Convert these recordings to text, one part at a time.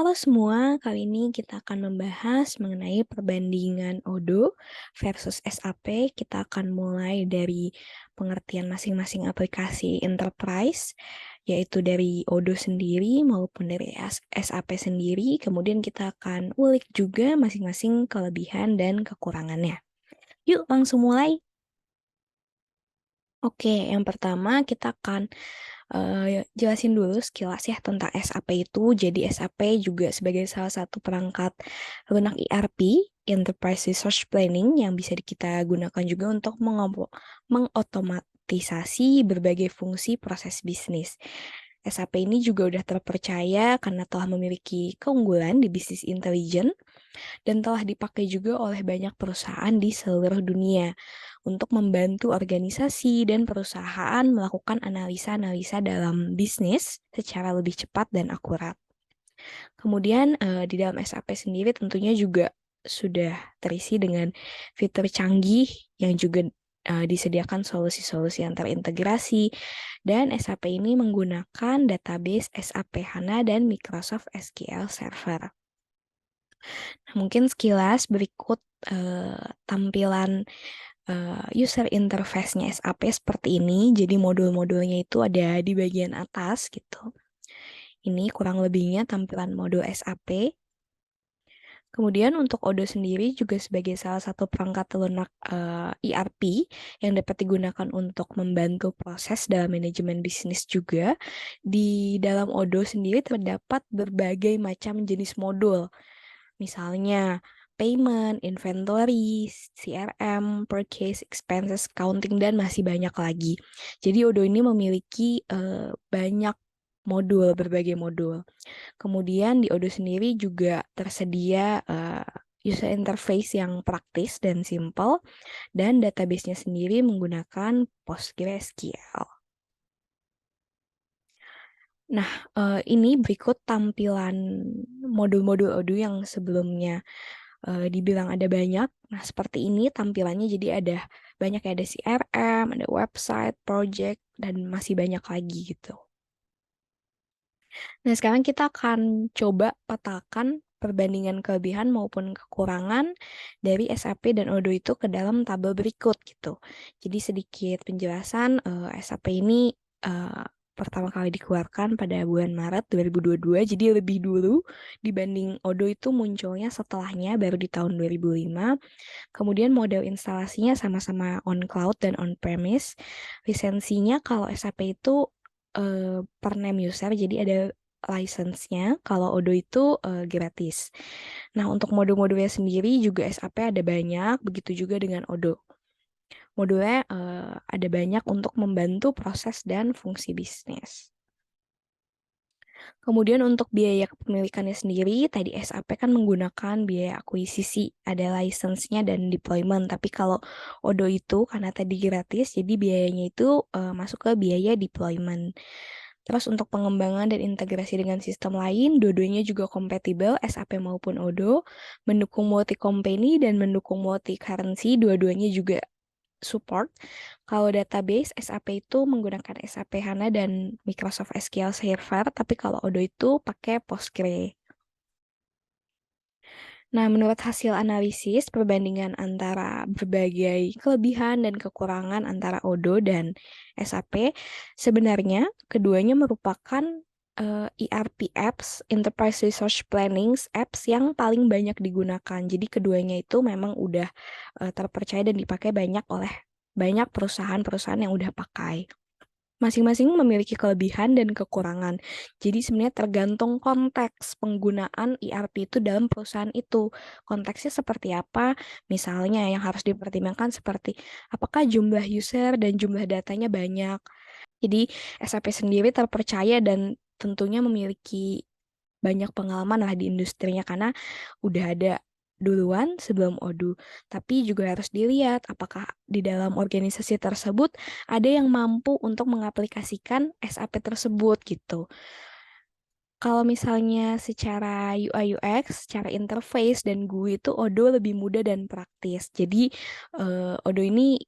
Halo semua, kali ini kita akan membahas mengenai perbandingan Odoo versus SAP. Kita akan mulai dari pengertian masing-masing aplikasi enterprise, yaitu dari Odoo sendiri maupun dari SAP sendiri. Kemudian kita akan ulik juga masing-masing kelebihan dan kekurangannya. Yuk langsung mulai. Oke, yang pertama kita akan jelasin dulu sekilas ya tentang SAP itu. Jadi SAP juga sebagai salah satu perangkat lunak ERP, Enterprise Resource Planning, yang bisa kita gunakan juga untuk mengotomatisasi berbagai fungsi proses bisnis. SAP ini juga udah terpercaya karena telah memiliki keunggulan di bisnis intelligence dan telah dipakai juga oleh banyak perusahaan di seluruh dunia untuk membantu organisasi dan perusahaan melakukan analisa-analisa dalam bisnis secara lebih cepat dan akurat. Kemudian di dalam SAP sendiri tentunya juga sudah terisi dengan fitur canggih yang juga disediakan solusi-solusi yang terintegrasi, dan SAP ini menggunakan database SAP HANA dan Microsoft SQL Server. Nah, mungkin sekilas berikut tampilan user interface-nya SAP seperti ini. Jadi modul-modulnya itu ada di bagian atas gitu. Ini kurang lebihnya tampilan modul SAP. Kemudian untuk Odoo sendiri juga sebagai salah satu perangkat lunak ERP yang dapat digunakan untuk membantu proses dalam manajemen bisnis juga. Di dalam Odoo sendiri terdapat berbagai macam jenis modul. Misalnya payment, inventory, CRM, purchase, expenses, accounting, dan masih banyak lagi. Jadi Odoo ini memiliki banyak modul, berbagai modul. Kemudian di Odoo sendiri juga tersedia user interface yang praktis dan simple, dan database-nya sendiri menggunakan PostgreSQL. Nah, ini berikut tampilan modul-modul Odoo yang sebelumnya dibilang ada banyak. Nah, seperti ini tampilannya, jadi ada banyak, ada CRM, ada website, project, dan masih banyak lagi gitu. Nah, sekarang kita akan coba petakan perbandingan kelebihan maupun kekurangan dari SAP dan Odoo itu ke dalam tabel berikut gitu. Jadi sedikit penjelasan, SAP ini pertama kali dikeluarkan pada bulan Maret 2022, jadi lebih dulu dibanding Odoo itu munculnya setelahnya baru di tahun 2005. Kemudian model instalasinya sama-sama on cloud dan on premise. Lisensinya kalau SAP itu per name user, jadi ada license-nya. Kalau Odoo itu gratis. Nah, untuk modul-modulnya sendiri juga SAP ada banyak, begitu juga dengan Odoo. Modulnya ada banyak untuk membantu proses dan fungsi bisnis. Kemudian untuk biaya kepemilikannya sendiri, tadi SAP kan menggunakan biaya akuisisi, ada license-nya dan deployment. Tapi kalau Odoo itu karena tadi gratis, jadi biayanya itu masuk ke biaya deployment. Terus untuk pengembangan dan integrasi dengan sistem lain, dua-duanya juga kompatibel, SAP maupun Odoo, mendukung multi-company dan mendukung multi-currency, dua-duanya juga support. Kalau database, SAP itu menggunakan SAP HANA dan Microsoft SQL Server, tapi kalau Odoo itu pakai Postgre. Nah, menurut hasil analisis perbandingan antara berbagai kelebihan dan kekurangan antara Odoo dan SAP, sebenarnya keduanya merupakan ERP apps, Enterprise Resource Planning apps yang paling banyak digunakan. Jadi keduanya itu memang udah terpercaya dan dipakai banyak oleh banyak perusahaan-perusahaan yang udah pakai. Masing-masing memiliki kelebihan dan kekurangan. Jadi sebenarnya tergantung konteks penggunaan ERP itu dalam perusahaan itu. Konteksnya seperti apa? Misalnya yang harus dipertimbangkan seperti apakah jumlah user dan jumlah datanya banyak. Jadi SAP sendiri terpercaya dan tentunya memiliki banyak pengalaman lah di industrinya karena udah ada duluan sebelum Odoo. Tapi juga harus dilihat apakah di dalam organisasi tersebut ada yang mampu untuk mengaplikasikan SAP tersebut gitu. Kalau misalnya secara UI UX, secara interface dan GUI itu Odoo lebih mudah dan praktis. Jadi Odoo ini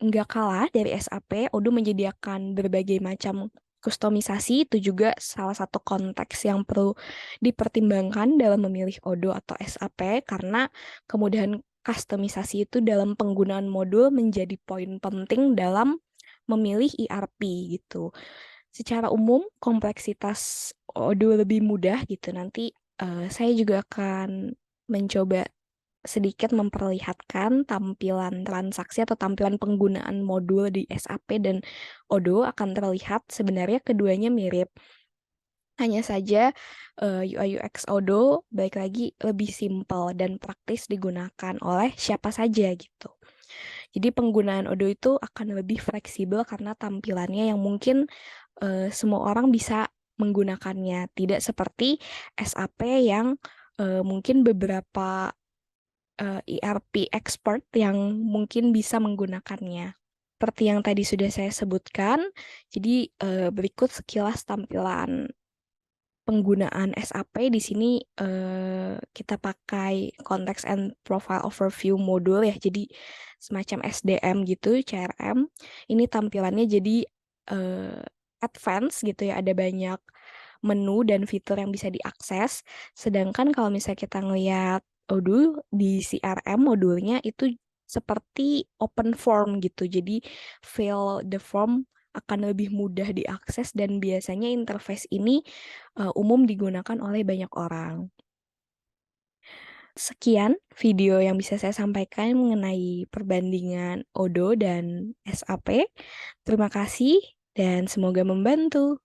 nggak kalah dari SAP. Odoo menyediakan berbagai macam Kustomisasi itu juga salah satu konteks yang perlu dipertimbangkan dalam memilih Odoo atau SAP karena kemudahan kustomisasi itu dalam penggunaan modul menjadi poin penting dalam memilih ERP gitu. Secara umum kompleksitas Odoo lebih mudah gitu. Nanti saya juga akan mencoba sedikit memperlihatkan tampilan transaksi atau tampilan penggunaan modul di SAP dan Odoo akan terlihat sebenarnya keduanya mirip. Hanya saja UI UX Odoo baik lagi lebih simpel dan praktis digunakan oleh siapa saja gitu. Jadi penggunaan Odoo itu akan lebih fleksibel karena tampilannya yang mungkin semua orang bisa menggunakannya. Tidak seperti SAP yang mungkin beberapa ERP expert yang mungkin bisa menggunakannya. Seperti yang tadi sudah saya sebutkan, jadi berikut sekilas tampilan penggunaan SAP di sini kita pakai Context and Profile Overview modul ya, jadi semacam SDM gitu, CRM. Ini tampilannya jadi advance gitu ya, ada banyak menu dan fitur yang bisa diakses. Sedangkan kalau misalnya kita ngelihat Odoo di CRM modulnya itu seperti open form gitu, jadi fill the form akan lebih mudah diakses dan biasanya interface ini umum digunakan oleh banyak orang. Sekian video yang bisa saya sampaikan mengenai perbandingan Odoo dan SAP. Terima kasih dan semoga membantu.